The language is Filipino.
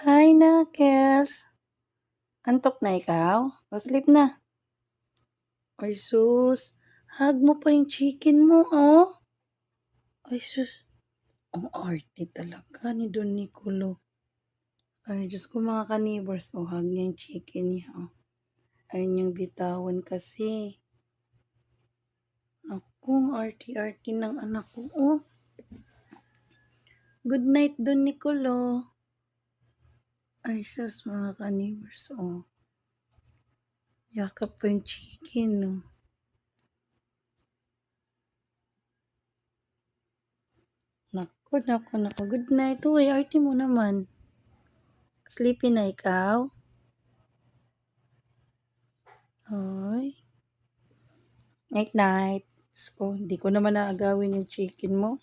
Hi, Knuckles. Antok na ikaw? O sleep na? Ay sus, hug mo pa yung chicken mo, oh. Ay sus, ang arte talaga ni Don Nicolo. Ay Diyos ko mga ka-neighbors, oh, hug niya yung chicken niya, oh. Ayaw niyang bitawan kasi. Ako, ang arte-arte ng anak ko, oh. Good night, Don Nicolo. Ay sus, mga ka-neighbors, oh. Yakap pa yung chicken, oh. Naku. Good night. Uy, arte mo naman. Sleepy na ikaw? Ay. Night-night. So, di ko naman naagawin yung chicken mo.